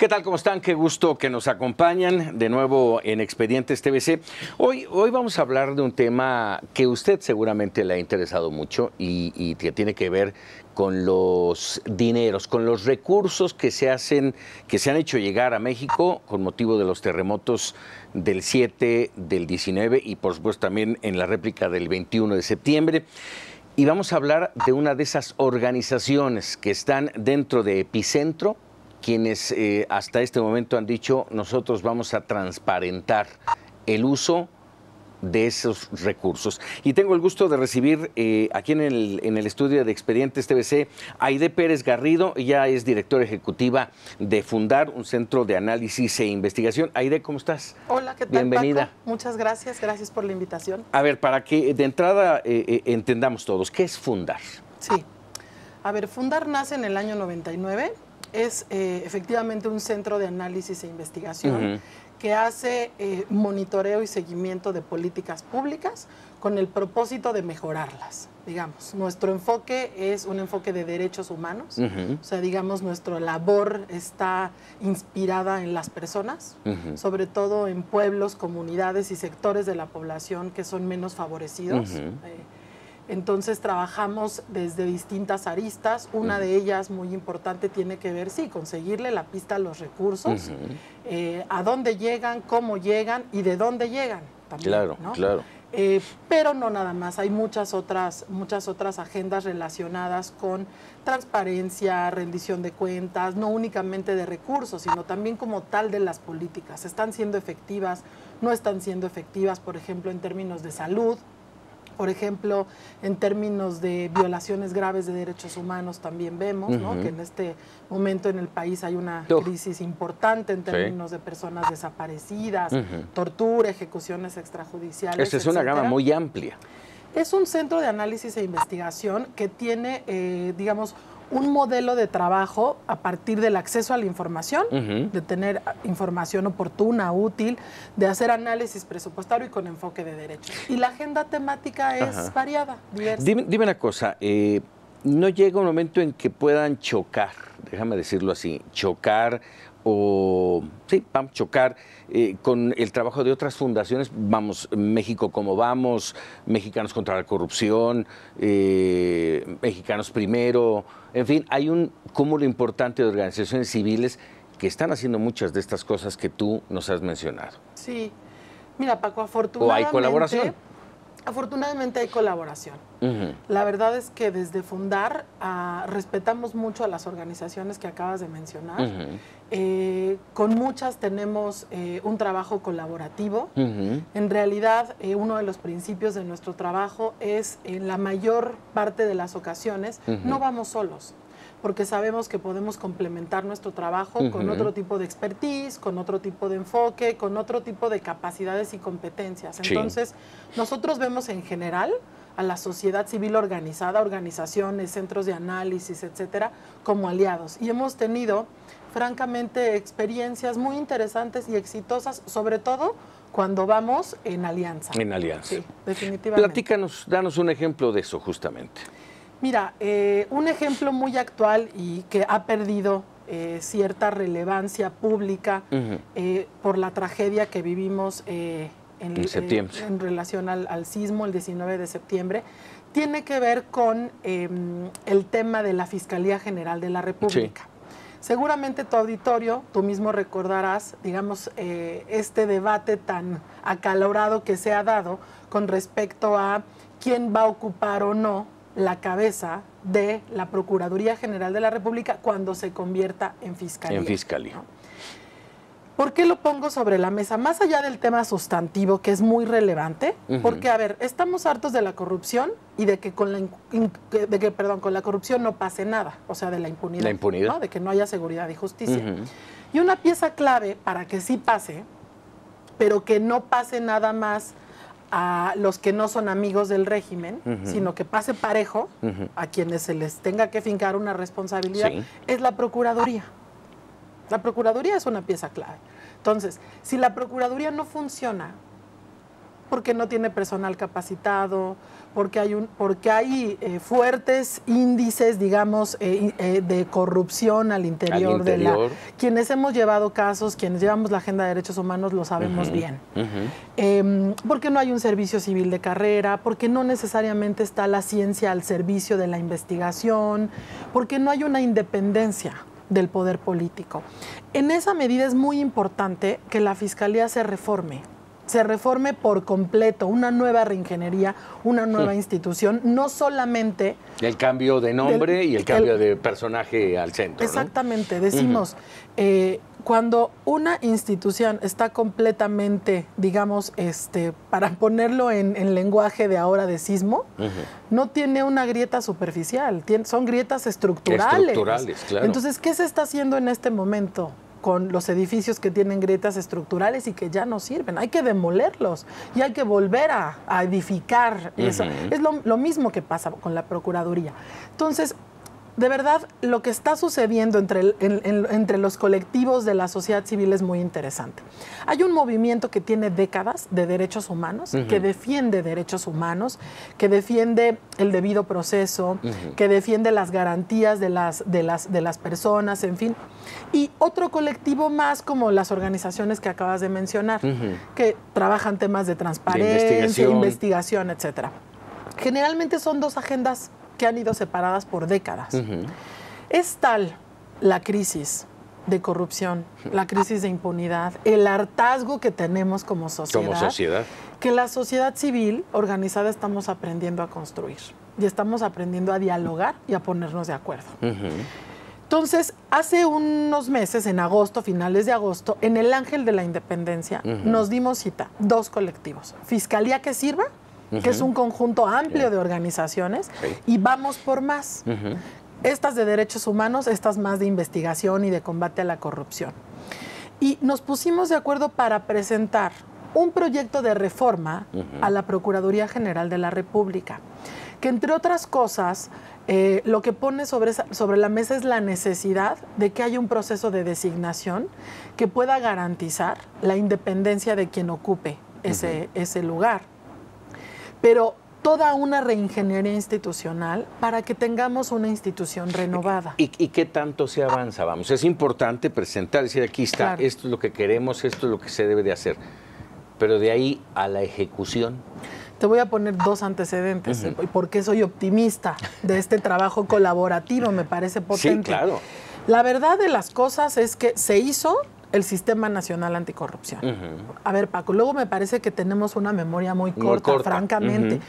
¿Qué tal? ¿Cómo están? Qué gusto que nos acompañan de nuevo en Expedientes TVC. Hoy vamos a hablar de un tema que a usted seguramente le ha interesado mucho y que tiene que ver con los dineros, con los recursos que se han hecho llegar a México con motivo de los terremotos del 7, del 19 y por supuesto también en la réplica del 21 de septiembre. Y vamos a hablar de una de esas organizaciones que están dentro de Epicentro, quienes hasta este momento han dicho: nosotros vamos a transparentar el uso de esos recursos. Y tengo el gusto de recibir aquí en el estudio de Expedientes TVC a Aide Pérez Garrido. Ella es directora ejecutiva de Fundar, un centro de análisis e investigación. Aide, ¿cómo estás? Hola, ¿qué tal, Bienvenida. Paco? Muchas gracias por la invitación. A ver, para que de entrada entendamos todos, ¿qué es Fundar? Sí. A ver, Fundar nace en el año 99. Es efectivamente un centro de análisis e investigación que hace monitoreo y seguimiento de políticas públicas con el propósito de mejorarlas. Digamos, nuestro enfoque es un enfoque de derechos humanos. O sea, digamos, nuestra labor está inspirada en las personas, sobre todo en pueblos, comunidades y sectores de la población que son menos favorecidos. Entonces trabajamos desde distintas aristas. Una de ellas muy importante tiene que ver, sí, conseguirle la pista a los recursos, a dónde llegan, cómo llegan y de dónde llegan también, Claro, ¿no? claro. Pero no nada más, hay muchas otras agendas relacionadas con transparencia, rendición de cuentas, no únicamente de recursos, sino también como tal de las políticas. ¿Están siendo efectivas? ¿No están siendo efectivas? Por ejemplo, en términos de salud. Por ejemplo, en términos de violaciones graves de derechos humanos también vemos, ¿no? Que en este momento en el país hay una crisis importante en términos de personas desaparecidas, tortura, ejecuciones extrajudiciales, Esta es una gama muy amplia. Es un centro de análisis e investigación que tiene, digamos, un modelo de trabajo a partir del acceso a la información, de tener información oportuna, útil, de hacer análisis presupuestario y con enfoque de derechos. Y la agenda temática es variada, diversa. Dime una cosa, ¿no llega un momento en que puedan chocar, déjame decirlo así, chocar con el trabajo de otras fundaciones? Vamos, México como vamos, Mexicanos contra la Corrupción, Mexicanos Primero, en fin, hay un cúmulo importante de organizaciones civiles que están haciendo muchas de estas cosas que tú nos has mencionado. Sí, mira, Paco, afortunadamente... ¿O hay colaboración? Afortunadamente hay colaboración. La verdad es que desde Fundar respetamos mucho a las organizaciones que acabas de mencionar. Con muchas tenemos un trabajo colaborativo. En realidad, uno de los principios de nuestro trabajo es, en la mayor parte de las ocasiones, no vamos solos, porque sabemos que podemos complementar nuestro trabajo con otro tipo de expertise, con otro tipo de enfoque, con otro tipo de capacidades y competencias. Entonces, nosotros vemos en general a la sociedad civil organizada, organizaciones, centros de análisis, etcétera, como aliados. Y hemos tenido, francamente, experiencias muy interesantes y exitosas, sobre todo cuando vamos en alianza. En alianza. Sí, definitivamente. Platícanos, danos un ejemplo de eso, justamente. Mira, un ejemplo muy actual y que ha perdido cierta relevancia pública por la tragedia que vivimos en relación al sismo el 19 de septiembre, tiene que ver con el tema de la Fiscalía General de la República. Seguramente tu auditorio, tú mismo recordarás, digamos, este debate tan acalorado que se ha dado con respecto a quién va a ocupar o no la cabeza de la Procuraduría General de la República cuando se convierta en fiscalía. En fiscalía. ¿No? ¿Por qué lo pongo sobre la mesa? Más allá del tema sustantivo, que es muy relevante, porque, a ver, estamos hartos de la corrupción y de que con la corrupción no pase nada, o sea, de la impunidad. La impunidad. ¿No? De que no haya seguridad y justicia. Y una pieza clave para que sí pase, pero que no pase nada más a los que no son amigos del régimen, sino que pase parejo a quienes se les tenga que fincar una responsabilidad, es la Procuraduría. La Procuraduría es una pieza clave. Entonces, si la Procuraduría no funciona, Porque no tiene personal capacitado, porque hay fuertes índices, digamos, de corrupción al interior de la... Quienes hemos llevado casos, quienes llevamos la agenda de derechos humanos lo sabemos bien. Porque no hay un servicio civil de carrera, porque no necesariamente está la ciencia al servicio de la investigación, porque no hay una independencia del poder político. En esa medida es muy importante que la Fiscalía se reforme por completo, una nueva reingeniería, una nueva institución, no solamente... El cambio de nombre y el cambio de personaje al centro, exactamente, ¿no? Decimos, cuando una institución está completamente, digamos, para ponerlo en lenguaje de ahora de sismo, no tiene una grieta superficial, son grietas estructurales. Claro. Entonces, ¿qué se está haciendo en este momento con los edificios que tienen grietas estructurales y que ya no sirven? Hay que demolerlos y hay que volver a edificar eso. Es lo mismo que pasa con la Procuraduría. Entonces, de verdad, lo que está sucediendo entre los colectivos de la sociedad civil es muy interesante. Hay un movimiento que tiene décadas de derechos humanos, que defiende derechos humanos, que defiende el debido proceso, que defiende las garantías de las personas, en fin. Y otro colectivo más, como las organizaciones que acabas de mencionar, que trabajan temas de transparencia, investigación, etcétera. Generalmente son dos agendas que han ido separadas por décadas. Es tal la crisis de corrupción, la crisis de impunidad, el hartazgo que tenemos como sociedad, que la sociedad civil organizada estamos aprendiendo a construir y estamos aprendiendo a dialogar y a ponernos de acuerdo. Entonces, hace unos meses, en agosto, finales de agosto, en el Ángel de la Independencia, nos dimos cita, dos colectivos. Fiscalía que Sirva, que es un conjunto amplio de organizaciones, y Vamos por Más. Estas de derechos humanos, estas más de investigación y de combate a la corrupción. Y nos pusimos de acuerdo para presentar un proyecto de reforma a la Procuraduría General de la República, que entre otras cosas, lo que pone sobre la mesa es la necesidad de que haya un proceso de designación que pueda garantizar la independencia de quien ocupe ese lugar. Pero toda una reingeniería institucional para que tengamos una institución renovada. ¿Y qué tanto se avanza? Vamos, es importante presentar, decir, aquí está, claro, esto es lo que queremos, esto es lo que se debe de hacer. Pero de ahí a la ejecución... Te voy a poner dos antecedentes, porque soy optimista de este trabajo colaborativo, me parece potente. Sí, claro. La verdad de las cosas es que se hizo el Sistema Nacional Anticorrupción. A ver, Paco, luego me parece que tenemos una memoria muy corta. Francamente.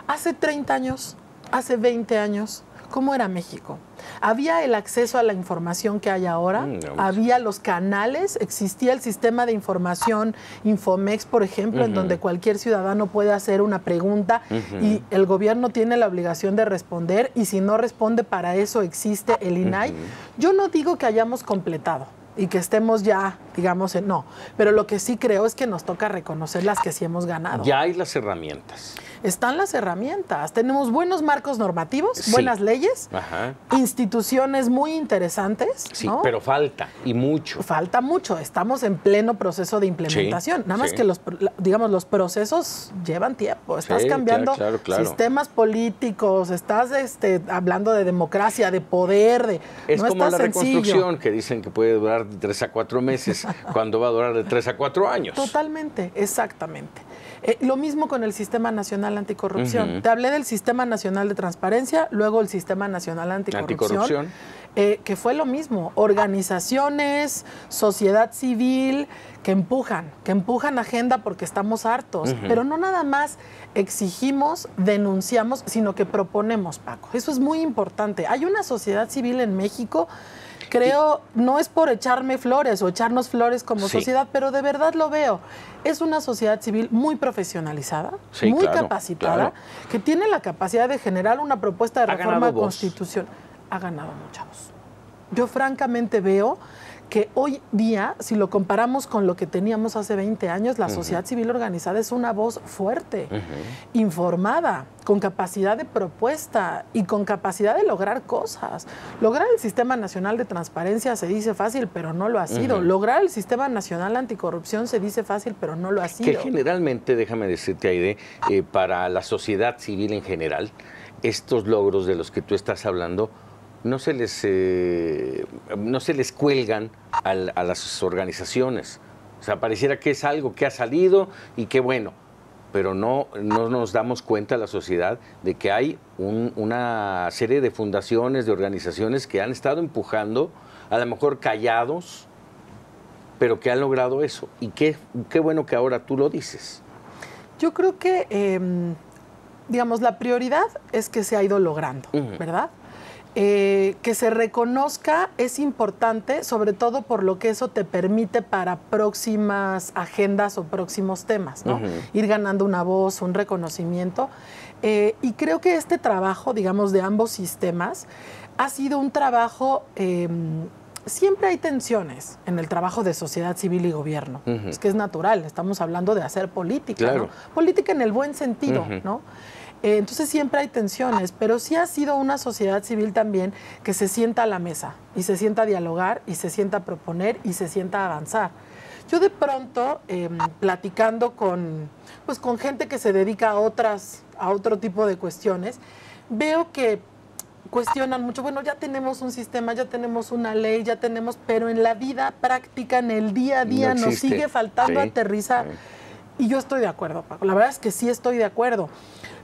Hace 30 años, hace 20 años, ¿cómo era México? Había el acceso a la información que hay ahora, había los canales, existía el sistema de información Infomex, por ejemplo, en donde cualquier ciudadano puede hacer una pregunta y el gobierno tiene la obligación de responder, y si no responde, para eso existe el INAI. Yo no digo que hayamos completado y que estemos ya, digamos, no. Pero lo que sí creo es que nos toca reconocer las que sí hemos ganado. Ya hay las herramientas. Están las herramientas. Tenemos buenos marcos normativos, buenas leyes, instituciones muy interesantes. Sí, ¿no? Pero falta, y mucho. Falta mucho. Estamos en pleno proceso de implementación. Nada más que los procesos llevan tiempo. Estás cambiando sistemas políticos, estás hablando de democracia, de poder, es no como la sencillo. Reconstrucción, que dicen que puede durar de 3 a 4 meses, cuando va a durar de 3 a 4 años. Totalmente, exactamente. Lo mismo con el Sistema Nacional Anticorrupción. Te hablé del Sistema Nacional de Transparencia, luego el Sistema Nacional Anticorrupción. Que fue lo mismo, organizaciones, sociedad civil, que empujan agenda porque estamos hartos, pero no nada más exigimos, denunciamos, sino que proponemos, Paco. Eso es muy importante. Hay una sociedad civil en México, creo, no es por echarme flores o echarnos flores como sociedad, pero de verdad lo veo. Es una sociedad civil muy profesionalizada, muy capacitada, que tiene la capacidad de generar una propuesta de reforma constitucional. Ha ganado mucha voz. Yo francamente veo que hoy día, si lo comparamos con lo que teníamos hace 20 años, la sociedad civil organizada es una voz fuerte, informada, con capacidad de propuesta y con capacidad de lograr cosas. Lograr el Sistema Nacional de Transparencia se dice fácil, pero no lo ha sido. Lograr el Sistema Nacional Anticorrupción se dice fácil, pero no lo ha sido. Que generalmente, déjame decirte, Aide, para la sociedad civil en general, estos logros de los que tú estás hablando no se les cuelgan a las organizaciones. O sea, pareciera que es algo que ha salido y que bueno, pero no nos damos cuenta la sociedad de que hay una serie de fundaciones, de organizaciones que han estado empujando, a lo mejor callados, pero que han logrado eso. Y qué bueno que ahora tú lo dices. Yo creo que, digamos, la prioridad es que se ha ido logrando, ¿verdad? Que se reconozca es importante, sobre todo por lo que eso te permite para próximas agendas o próximos temas, ¿no? Ir ganando una voz, un reconocimiento. Y creo que este trabajo, digamos, de ambos sistemas ha sido un trabajo... siempre hay tensiones en el trabajo de sociedad civil y gobierno. Es que es natural, estamos hablando de hacer política, claro, ¿no? Política en el buen sentido, ¿no? Entonces siempre hay tensiones, pero sí ha sido una sociedad civil también que se sienta a la mesa y se sienta a dialogar y se sienta a proponer y se sienta a avanzar. Yo de pronto, platicando con gente que se dedica a otro tipo de cuestiones, veo que cuestionan mucho, bueno, ya tenemos un sistema, ya tenemos una ley, ya tenemos, pero en la vida práctica, en el día a día, no nos sigue faltando aterrizar. Y yo estoy de acuerdo, Paco. La verdad es que sí estoy de acuerdo.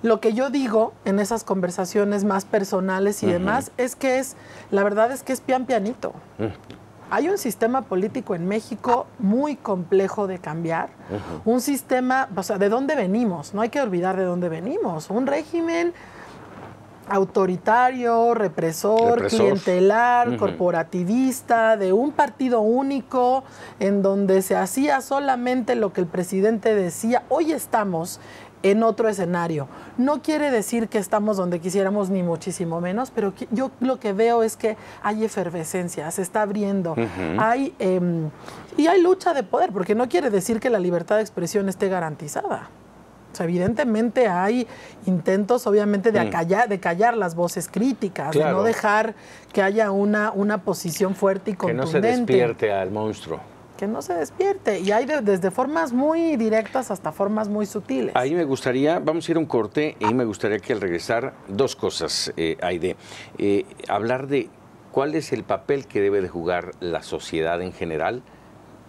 Lo que yo digo en esas conversaciones más personales y demás la verdad es que es pian pianito. Hay un sistema político en México muy complejo de cambiar. Un sistema, o sea, ¿de dónde venimos? No hay que olvidar de dónde venimos. Un régimen autoritario, represor, clientelar, corporativista, de un partido único, en donde se hacía solamente lo que el presidente decía. Hoy estamos en otro escenario. No quiere decir que estamos donde quisiéramos, ni muchísimo menos, pero yo lo que veo es que hay efervescencia, se está abriendo, y hay lucha de poder, porque no quiere decir que la libertad de expresión esté garantizada. O sea, evidentemente hay intentos, obviamente, de callar las voces críticas, claro, de no dejar que haya una posición fuerte y contundente. Que no se despierte al monstruo. Que no se despierte. Y hay desde formas muy directas hasta formas muy sutiles. Ahí me gustaría, vamos a ir a un corte, y me gustaría que al regresar, dos cosas, Aide. Hablar de cuál es el papel que debe de jugar la sociedad en general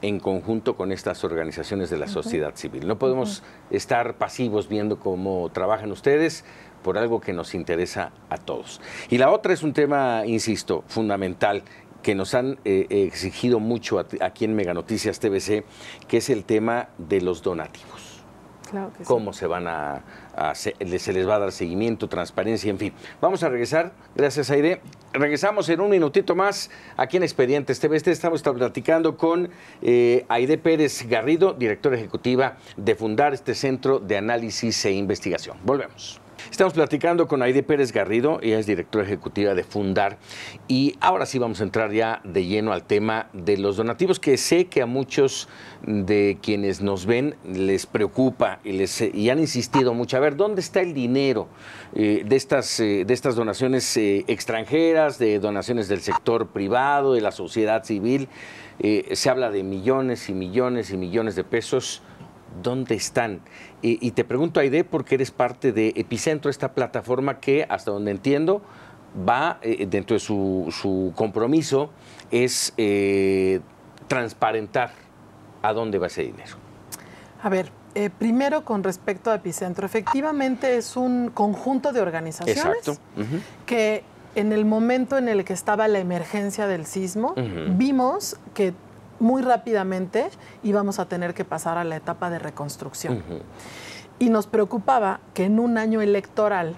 en conjunto con estas organizaciones de la sociedad civil. No podemos estar pasivos viendo cómo trabajan ustedes por algo que nos interesa a todos. Y la otra es un tema, insisto, fundamental, que nos han exigido mucho aquí en Mega Noticias TVC, que es el tema de los donativos. Claro que sí. Cómo se van se les va a dar seguimiento, transparencia, en fin. Vamos a regresar, gracias Aide. Regresamos en un minutito más aquí en Expedientes TV. Estamos platicando con Aide Pérez Garrido, directora ejecutiva de Fundar, este Centro de Análisis e Investigación. Volvemos. Estamos platicando con Aide Pérez Garrido, ella es directora ejecutiva de Fundar, y ahora sí vamos a entrar ya de lleno al tema de los donativos, que sé que a muchos de quienes nos ven les preocupa y han insistido mucho. A ver, ¿dónde está el dinero de estas donaciones extranjeras, de donaciones del sector privado, de la sociedad civil? Se habla de millones y millones y millones de pesos. ¿Dónde están? Y te pregunto, Aide, porque eres parte de Epicentro, esta plataforma que, hasta donde entiendo, va dentro de su compromiso, es transparentar a dónde va ese dinero. A ver, primero con respecto a Epicentro, efectivamente es un conjunto de organizaciones que en el momento en el que estaba la emergencia del sismo, vimos que muy rápidamente íbamos a tener que pasar a la etapa de reconstrucción. Y nos preocupaba que en un año electoral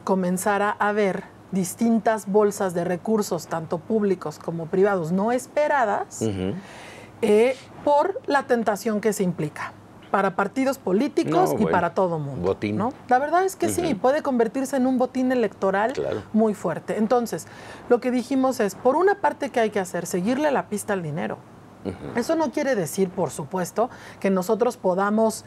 comenzara a haber distintas bolsas de recursos, tanto públicos como privados, no esperadas, por la tentación que se implica. para partidos políticos y para todo mundo. Botín. ¿No? La verdad es que sí, puede convertirse en un botín electoral muy fuerte. Entonces, lo que dijimos es, por una parte, ¿qué hay que hacer? Seguirle la pista al dinero. Eso no quiere decir, por supuesto, que nosotros podamos,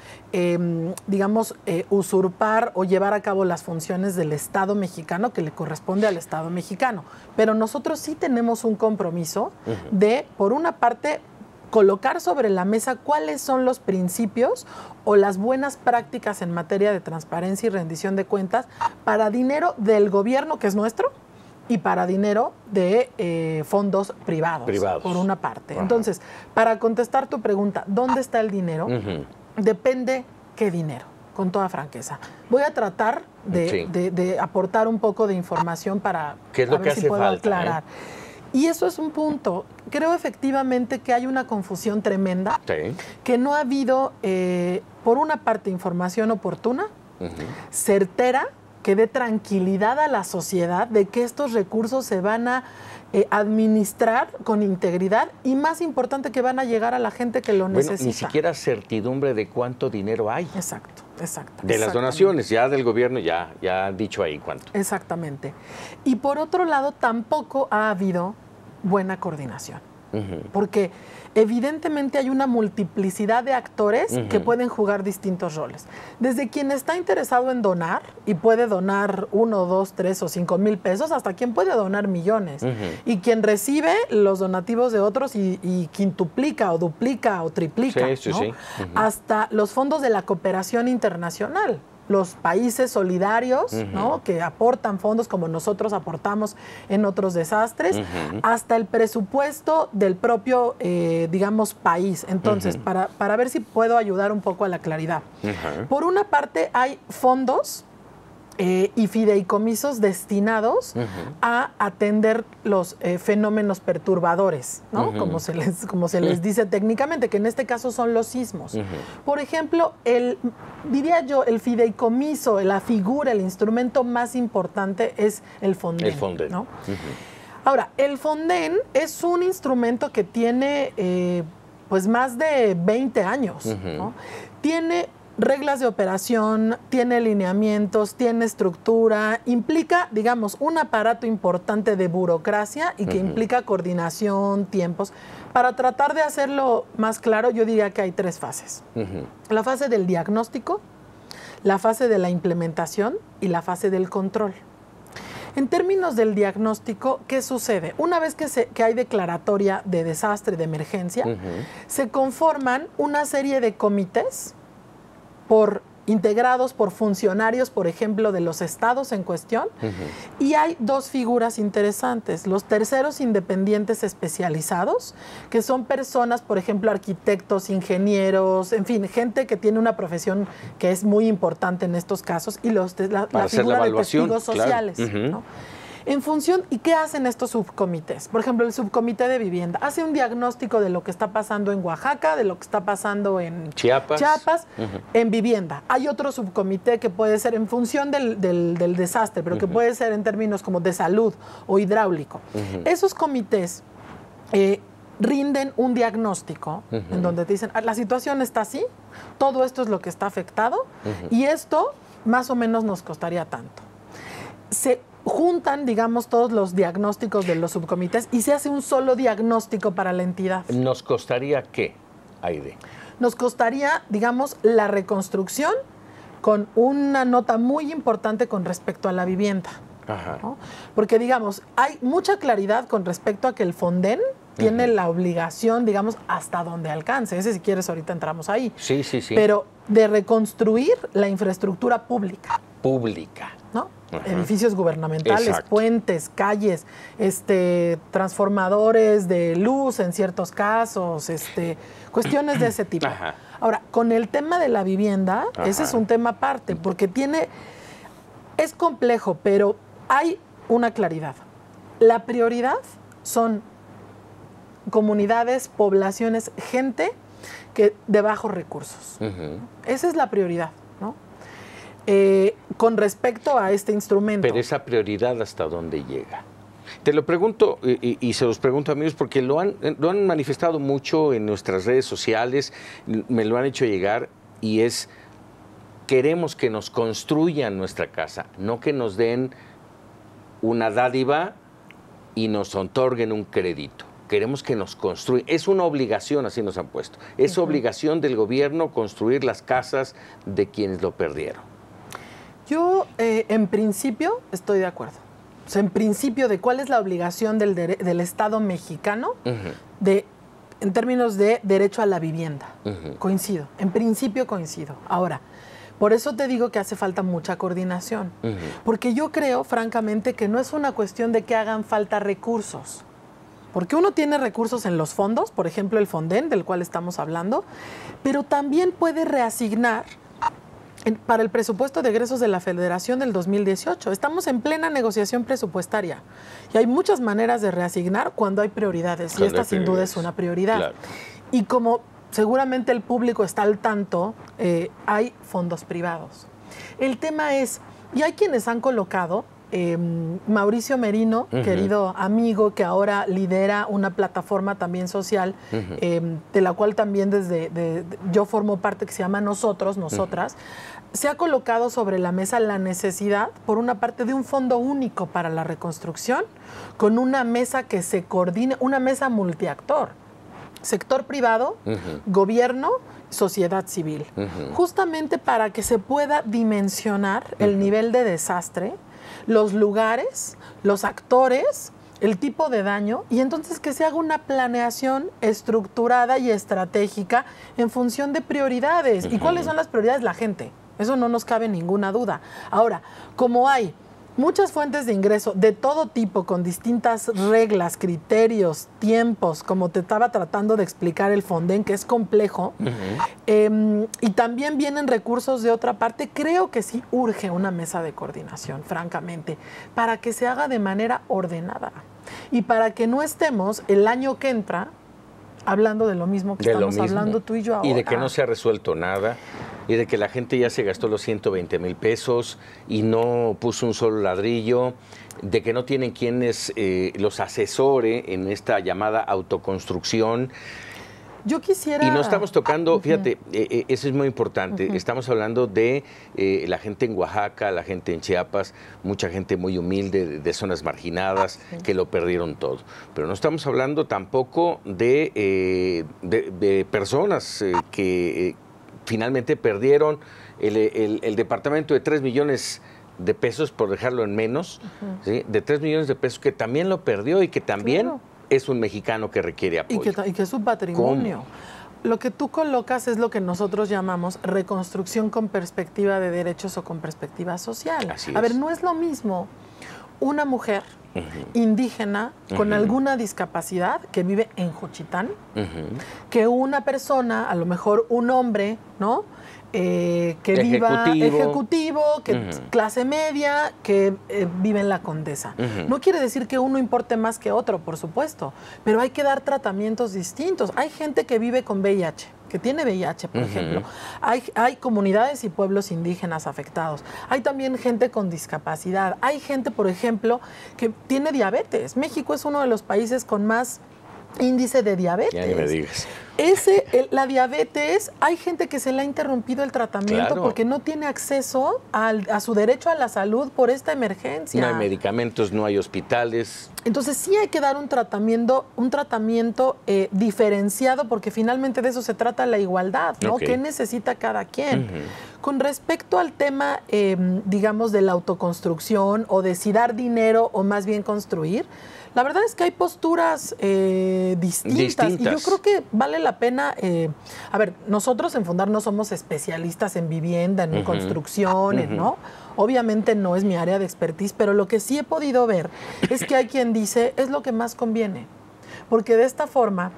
usurpar o llevar a cabo las funciones del Estado mexicano que le corresponde al Estado mexicano. Pero nosotros sí tenemos un compromiso de, por una parte, colocar sobre la mesa cuáles son los principios o las buenas prácticas en materia de transparencia y rendición de cuentas para dinero del gobierno, que es nuestro, y para dinero de fondos privados, por una parte. Entonces, para contestar tu pregunta, ¿dónde está el dinero? Depende qué dinero, con toda franqueza. Voy a tratar de aportar un poco de información para ver si puedo aclarar. Y eso es un punto. Creo efectivamente que hay una confusión tremenda, que no ha habido, por una parte, información oportuna, certera, que dé tranquilidad a la sociedad de que estos recursos se van a administrar con integridad y, más importante, que van a llegar a la gente que lo necesita. Ni siquiera certidumbre de cuánto dinero hay. Exacto. De las donaciones, ya del gobierno ya han dicho ahí cuánto. Exactamente. Y por otro lado, tampoco ha habido buena coordinación. Porque evidentemente hay una multiplicidad de actores que pueden jugar distintos roles. Desde quien está interesado en donar y puede donar 1, 2, 3 o 5 mil pesos, hasta quien puede donar millones. Y quien recibe los donativos de otros y quintuplica o duplica o triplica. Hasta los fondos de la cooperación internacional. Los países solidarios, ¿no?, que aportan fondos como nosotros aportamos en otros desastres, hasta el presupuesto del propio, país. Entonces, para ver si puedo ayudar un poco a la claridad. Por una parte, hay fondos y fideicomisos destinados a atender los fenómenos perturbadores, ¿no? Como se les dice técnicamente, que en este caso son los sismos. Por ejemplo, diría yo, el fideicomiso, la figura, el instrumento más importante es el Fonden. ¿No? Ahora, el Fonden es un instrumento que tiene pues más de 20 años, ¿no? Tiene reglas de operación, tiene lineamientos, tiene estructura, implica, digamos, un aparato importante de burocracia y que implica coordinación, tiempos. Para tratar de hacerlo más claro, yo diría que hay 3 fases. La fase del diagnóstico, la fase de la implementación y la fase del control. En términos del diagnóstico, ¿qué sucede? Una vez que hay declaratoria de desastre, de emergencia, se conforman una serie de comités integrados por funcionarios, por ejemplo, de los estados en cuestión, y hay 2 figuras interesantes: los terceros independientes especializados, que son personas, por ejemplo, arquitectos, ingenieros, en fin, gente que tiene una profesión que es muy importante en estos casos, y la figura de testigos sociales, ¿no? En función, ¿y qué hacen estos subcomités? Por ejemplo, el subcomité de vivienda hace un diagnóstico de lo que está pasando en Oaxaca, de lo que está pasando en Chiapas, en vivienda. Hay otro subcomité que puede ser en función del desastre, pero que puede ser en términos como de salud o hidráulico. Esos comités rinden un diagnóstico en donde te dicen, la situación está así, todo esto es lo que está afectado y esto más o menos nos costaría tanto. Se juntan, digamos, todos los diagnósticos de los subcomités y se hace un solo diagnóstico para la entidad. ¿Nos costaría qué, Aide? Nos costaría, digamos, la reconstrucción con una nota muy importante con respecto a la vivienda. ¿No? Porque, digamos, hay mucha claridad con respecto a que el Fonden tiene la obligación, digamos, hasta donde alcance. Ese, si quieres, ahorita entramos ahí. Sí. Pero de reconstruir la infraestructura pública. ¿No? Edificios gubernamentales, puentes, calles, transformadores de luz en ciertos casos, cuestiones de ese tipo. Ahora, con el tema de la vivienda, ese es un tema aparte, porque es complejo, pero hay una claridad. La prioridad son comunidades, poblaciones, gente de bajos recursos. Esa es la prioridad, ¿no? Con respecto a este instrumento. Pero esa prioridad, ¿hasta dónde llega? Te lo pregunto y se los pregunto, amigos, porque lo han manifestado mucho en nuestras redes sociales, me lo han hecho llegar. y es, queremos que nos construyan nuestra casa, no que nos den una dádiva y nos otorguen un crédito. Queremos que nos construyan. Es una obligación, así nos han puesto. Es obligación del gobierno construir las casas de quienes lo perdieron. Yo, en principio, estoy de acuerdo. O sea, en principio, de cuál es la obligación del Estado mexicano en términos de derecho a la vivienda. Coincido. En principio coincido. Ahora, por eso te digo que hace falta mucha coordinación. Porque yo creo, francamente, que no es una cuestión de que hagan falta recursos. Porque uno tiene recursos en los fondos, por ejemplo el Fonden, del cual estamos hablando, pero también puede reasignar para el presupuesto de egresos de la Federación del 2018. Estamos en plena negociación presupuestaria y hay muchas maneras de reasignar cuando hay prioridades, y esta sin duda es una prioridad. Claro. Y como seguramente el público está al tanto, hay fondos privados. El tema es, y hay quienes han colocado, Mauricio Merino, querido amigo, que ahora lidera una plataforma también social, de la cual también yo formo parte, que se llama Nosotras, se ha colocado sobre la mesa la necesidad, por una parte, de un fondo único para la reconstrucción, con una mesa que se coordine, una mesa multiactor, sector privado, gobierno, sociedad civil, justamente para que se pueda dimensionar el nivel de desastre, los lugares, los actores, el tipo de daño, y entonces que se haga una planeación estructurada y estratégica en función de prioridades. ¿Y cuáles son las prioridades? La gente. Eso no nos cabe ninguna duda. Ahora, como hay muchas fuentes de ingreso de todo tipo, con distintas reglas, criterios, tiempos, como te estaba tratando de explicar el Fonden, que es complejo, y también vienen recursos de otra parte, creo que sí urge una mesa de coordinación, francamente, para que se haga de manera ordenada y para que no estemos el año que entra hablando de lo mismo que estamos hablando tú y yo ahora. Y de que no se ha resuelto nada, y de que la gente ya se gastó los 120,000 pesos y no puso un solo ladrillo, de que no tienen quienes los asesore en esta llamada autoconstrucción. Yo quisiera... Y no estamos tocando, fíjate, eso es muy importante, estamos hablando de la gente en Oaxaca, la gente en Chiapas, mucha gente muy humilde, de zonas marginadas, que lo perdieron todo. Pero no estamos hablando tampoco de personas que finalmente perdieron el departamento de 3 millones de pesos, por dejarlo en menos, ¿sí? De 3 millones de pesos, que también lo perdió y que también... Claro. Es un mexicano que requiere apoyo. Y que es su patrimonio. ¿Cómo? Lo que tú colocas es lo que nosotros llamamos reconstrucción con perspectiva de derechos o con perspectiva social. Así es. A ver, no es lo mismo una mujer indígena con alguna discapacidad que vive en Juchitán que una persona, a lo mejor un hombre, ¿no? Que viva ejecutivo, que clase media, que vive en la Condesa. No quiere decir que uno importe más que otro, por supuesto, pero hay que dar tratamientos distintos. Hay gente que vive con VIH, que tiene VIH, por ejemplo. Hay comunidades y pueblos indígenas afectados. Hay también gente con discapacidad. Hay gente, por ejemplo, que tiene diabetes. México es uno de los países con más índice de diabetes. Ya ni me digas. La diabetes, hay gente que se le ha interrumpido el tratamiento porque no tiene acceso a su derecho a la salud por esta emergencia. No hay medicamentos, no hay hospitales. Entonces sí hay que dar un tratamiento diferenciado, porque finalmente de eso se trata la igualdad, ¿no? ¿Qué necesita cada quien? Con respecto al tema, digamos, de la autoconstrucción o de si dar dinero o más bien construir, la verdad es que hay posturas distintas. Y yo creo que vale la pena, a ver, nosotros en Fundar no somos especialistas en vivienda, en construcción, ¿no? Obviamente no es mi área de expertise, pero lo que sí he podido ver es que hay quien dice, es lo que más conviene, porque de esta forma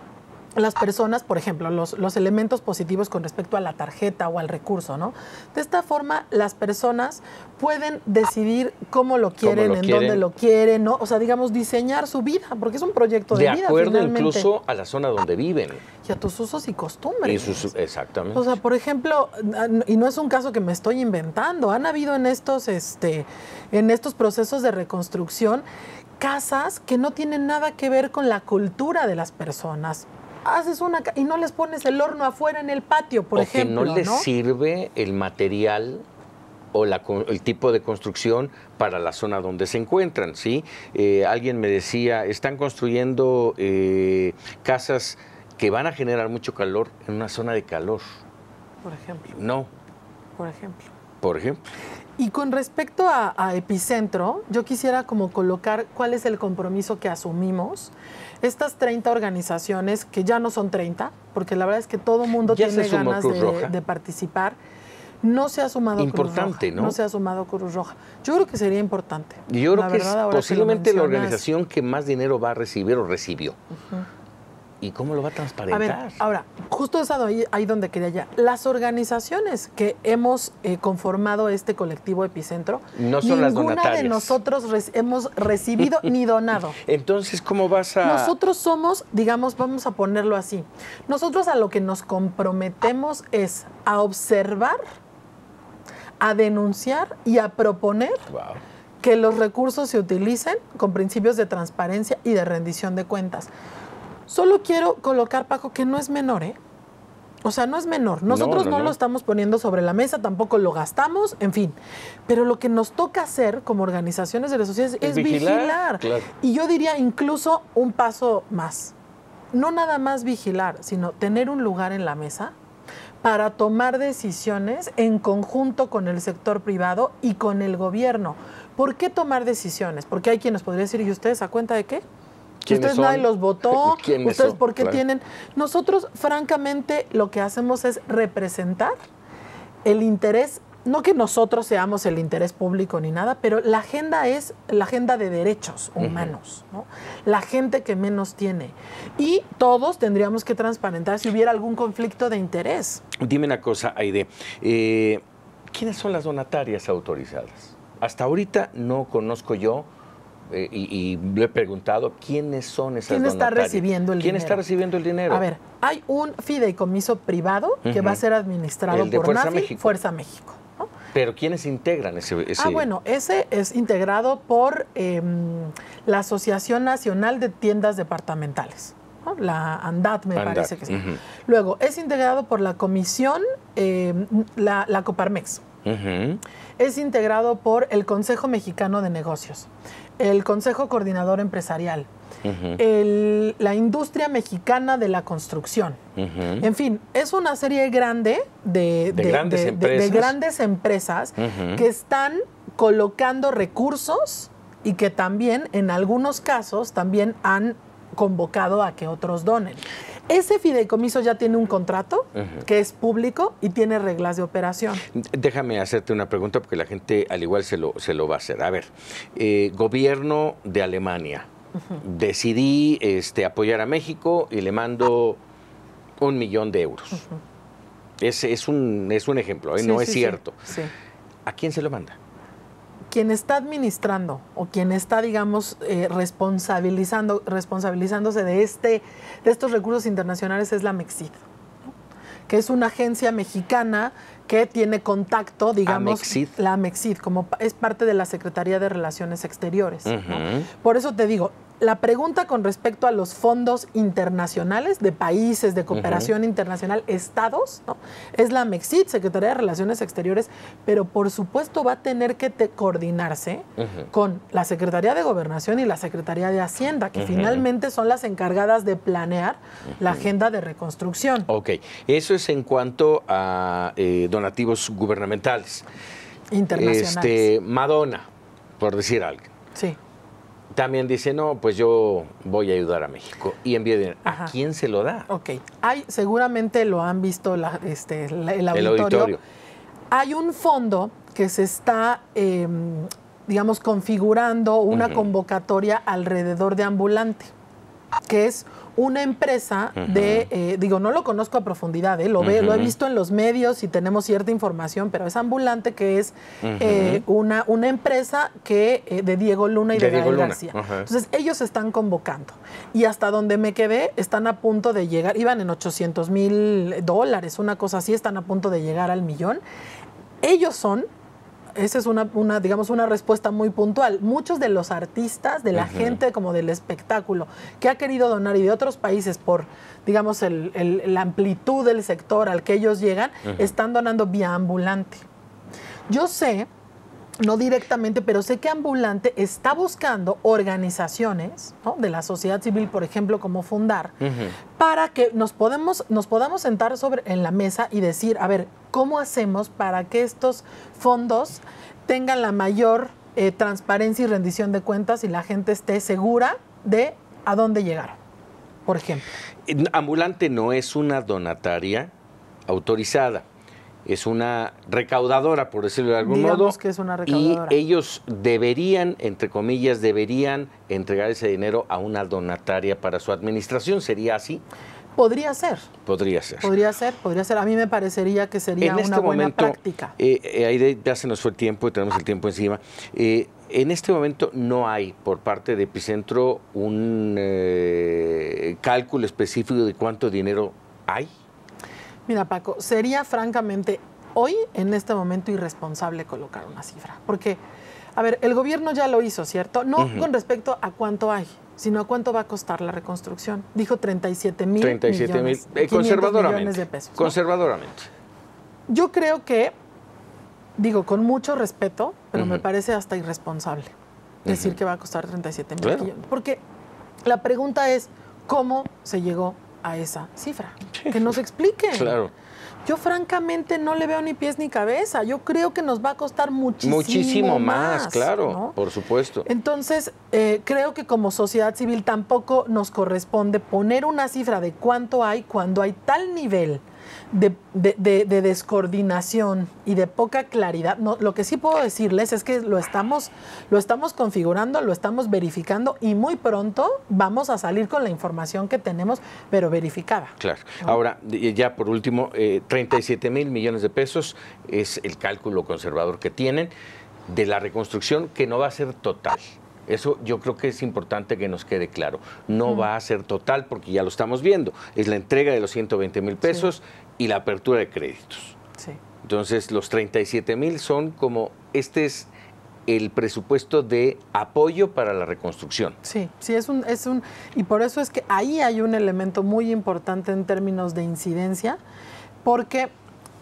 las personas, por ejemplo, los elementos positivos con respecto a la tarjeta o al recurso, ¿no? De esta forma, las personas pueden decidir cómo lo quieren, dónde lo quieren, ¿no? O sea, digamos, diseñar su vida, porque es un proyecto de vida, de acuerdo incluso a la zona donde viven. Y a tus usos y costumbres. Exactamente. O sea, por ejemplo, y no es un caso que me estoy inventando, han habido en estos procesos de reconstrucción casas que no tienen nada que ver con la cultura de las personas. haces y no les pones el horno afuera en el patio, por ejemplo. Que no les sirve el material o el tipo de construcción para la zona donde se encuentran, ¿sí? Alguien me decía, están construyendo casas que van a generar mucho calor en una zona de calor. Por ejemplo. No. Por ejemplo. Por ejemplo. Y con respecto a Epicentro, yo quisiera como colocar cuál es el compromiso que asumimos. Estas 30 organizaciones, que ya no son 30, porque la verdad es que todo el mundo tiene ganas de participar, no se ha sumado Cruz Roja. ¿no? No se ha sumado Cruz Roja. Yo creo que sería importante. Yo creo que es posiblemente la organización que más dinero va a recibir o recibió. ¿Y cómo lo va a transparentar? A ver, ahora, justo es ahí donde quería ya. Las organizaciones que hemos conformado este colectivo Epicentro, no son las donatarias. Ninguna de nosotros hemos recibido ni donado. Entonces, ¿cómo vas a...? Nosotros somos, digamos, vamos a ponerlo así, nosotros a lo que nos comprometemos es a observar, a denunciar y a proponer que los recursos se utilicen con principios de transparencia y de rendición de cuentas. Solo quiero colocar, Paco, que no es menor, ¿eh? O sea, no es menor. Nosotros no lo estamos poniendo sobre la mesa, tampoco lo gastamos, en fin. Pero lo que nos toca hacer como organizaciones de la sociedad es vigilar. Claro. Y yo diría incluso un paso más. No nada más vigilar, sino tener un lugar en la mesa para tomar decisiones en conjunto con el sector privado y con el gobierno. ¿Por qué tomar decisiones? Porque hay quienes podrían decir, ¿y ustedes a cuenta de qué? Ustedes nadie los votó, ustedes por qué tienen... Nosotros, francamente, lo que hacemos es representar el interés, no que nosotros seamos el interés público ni nada, pero la agenda es la agenda de derechos humanos, ¿no? La gente que menos tiene. Y todos tendríamos que transparentar si hubiera algún conflicto de interés. Dime una cosa, Aide, ¿quiénes son las donatarias autorizadas? Hasta ahorita no conozco yo. Y le he preguntado quiénes son esas donatarias. ¿Quién está recibiendo el dinero? ¿Quién está recibiendo el dinero? A ver, hay un fideicomiso privado que va a ser administrado por Fuerza NAFI, México. Fuerza México, ¿no? ¿Pero quiénes integran ese? Bueno, ese es integrado por la Asociación Nacional de Tiendas Departamentales, ¿no? La ANDAT, parece que sí. Luego, es integrado por la comisión, la Coparmex. Es integrado por el Consejo Mexicano de Negocios, el Consejo Coordinador Empresarial, la industria mexicana de la construcción. En fin, es una serie grande de grandes empresas que están colocando recursos y que también, en algunos casos, también han convocado a que otros donen. Ese fideicomiso ya tiene un contrato que es público y tiene reglas de operación. Déjame hacerte una pregunta porque la gente al igual se lo va a hacer. A ver, gobierno de Alemania. Decidí apoyar a México y le mando 1 millón de euros. Es un ejemplo, no es cierto. Sí. ¿A quién se lo manda? Quien está administrando o quien está, digamos, responsabilizándose de estos recursos internacionales es la MEXID, ¿no? Que es una agencia mexicana que tiene contacto, digamos, la MEXID, como es parte de la Secretaría de Relaciones Exteriores, ¿no? Por eso te digo, la pregunta con respecto a los fondos internacionales de países de cooperación internacional, estados, ¿no? Es la MEXID, Secretaría de Relaciones Exteriores, pero por supuesto va a tener que coordinarse con la Secretaría de Gobernación y la Secretaría de Hacienda, que finalmente son las encargadas de planear la agenda de reconstrucción. Ok, eso es en cuanto a donativos gubernamentales. Internacionales. Madonna, por decir algo. Sí. También dice, no, pues yo voy a ayudar a México. Y envía dinero. ¿A quién se lo da? Ok. Seguramente lo han visto el auditorio. Hay un fondo que se está, digamos, configurando una convocatoria alrededor de Ambulante, que es una empresa no lo conozco a profundidad, lo he visto en los medios y tenemos cierta información, pero es Ambulante, que es una empresa de Diego Luna y de Gael García. Entonces, ellos están convocando. Y hasta donde me quedé, están a punto de llegar, iban en $800,000, una cosa así, están a punto de llegar al 1 millón. Ellos son esa es digamos, una respuesta muy puntual. Muchos de los artistas, de la gente como del espectáculo, que ha querido donar y de otros países por, digamos, la amplitud del sector al que ellos llegan, están donando vía ambulante. Yo sé, no directamente, pero sé que Ambulante está buscando organizaciones, ¿no?, de la sociedad civil, por ejemplo, como Fundar, para que nos podamos sentar en la mesa y decir, a ver, ¿cómo hacemos para que estos fondos tengan la mayor transparencia y rendición de cuentas y la gente esté segura de a dónde llegaron, por ejemplo? Ambulante no es una donataria autorizada. Es una recaudadora, por decirlo de algún modo. Que es una recaudadora. Y ellos deberían, entre comillas, entregar ese dinero a una donataria para su administración. ¿Sería así? Podría ser. Podría ser. Podría ser. A mí me parecería que sería una buena práctica. Ahí ya se nos fue el tiempo y tenemos el tiempo encima. En este momento no hay por parte de Epicentro un cálculo específico de cuánto dinero hay. Mira, Paco, sería francamente hoy, en este momento, irresponsable colocar una cifra. Porque, a ver, el gobierno ya lo hizo, ¿cierto? No con respecto a cuánto hay, sino a cuánto va a costar la reconstrucción. Dijo 37 mil millones, millones de pesos, ¿no? Conservadoramente. Yo creo que, digo, con mucho respeto, pero me parece hasta irresponsable decir que va a costar 37 mil millones. Porque la pregunta es, ¿cómo se llegó a esa cifra? Que nos expliquen. Claro. Yo francamente no le veo ni pies ni cabeza. Yo creo que nos va a costar muchísimo más, claro, ¿no? Por supuesto. Entonces, creo que como sociedad civil tampoco nos corresponde poner una cifra de cuánto hay cuando hay tal nivel de descoordinación y de poca claridad. No, lo que sí puedo decirles es que lo estamos configurando, lo estamos verificando y muy pronto vamos a salir con la información que tenemos, pero verificada. Claro. ¿No? Ahora, ya por último, 37 mil millones de pesos es el cálculo conservador que tienen de la reconstrucción, que no va a ser total. Eso yo creo que es importante que nos quede claro. No va a ser total porque ya lo estamos viendo. Es la entrega de los 120 mil pesos y la apertura de créditos. Sí. Entonces, los 37 mil son como, este es el presupuesto de apoyo para la reconstrucción. Sí, y por eso es que ahí hay un elemento muy importante en términos de incidencia, porque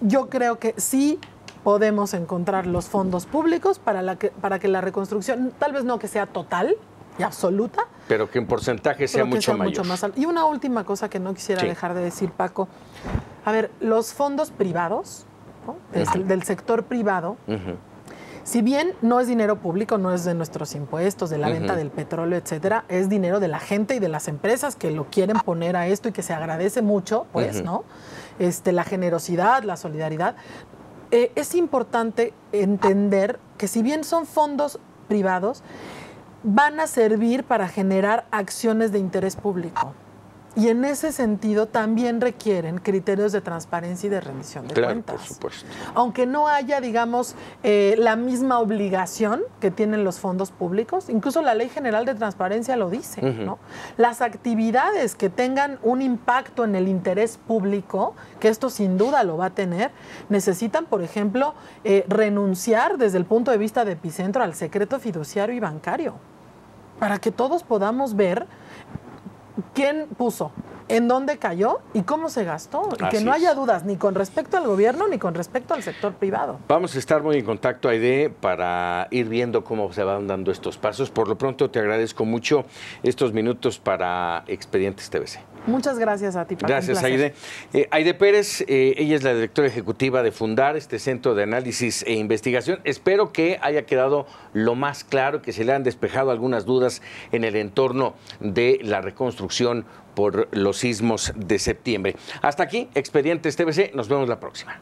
yo creo que sí podemos encontrar los fondos públicos para que la reconstrucción, tal vez no que sea total y absoluta, pero que en porcentaje sea mucho mayor. Mucho más alto. Y una última cosa que no quisiera dejar de decir, Paco. A ver, los fondos privados, ¿no?, del sector privado, si bien no es dinero público, no es de nuestros impuestos, de la venta del petróleo, etcétera, es dinero de la gente y de las empresas que lo quieren poner a esto y que se agradece mucho, pues, ¿no? La generosidad, la solidaridad. Es importante entender que si bien son fondos privados, van a servir para generar acciones de interés público. Y en ese sentido también requieren criterios de transparencia y de rendición de cuentas. Por supuesto. Aunque no haya, digamos, la misma obligación que tienen los fondos públicos, incluso la Ley General de Transparencia lo dice, ¿no? Las actividades que tengan un impacto en el interés público, que esto sin duda lo va a tener, necesitan, por ejemplo, renunciar desde el punto de vista de Epicentro al secreto fiduciario y bancario, para que todos podamos ver quién puso, en dónde cayó y cómo se gastó. Y que no haya dudas ni con respecto al gobierno ni con respecto al sector privado. Vamos a estar muy en contacto, Aide, para ir viendo cómo se van dando estos pasos. Por lo pronto, te agradezco mucho estos minutos para Expedientes TVC. Muchas gracias a ti, Paco. Gracias, Aide. Aide Pérez, ella es la directora ejecutiva de Fundar, este Centro de Análisis e Investigación. Espero que haya quedado lo más claro, que se le han despejado algunas dudas en el entorno de la reconstrucción por los sismos de septiembre. Hasta aquí, Expedientes TVC. Nos vemos la próxima.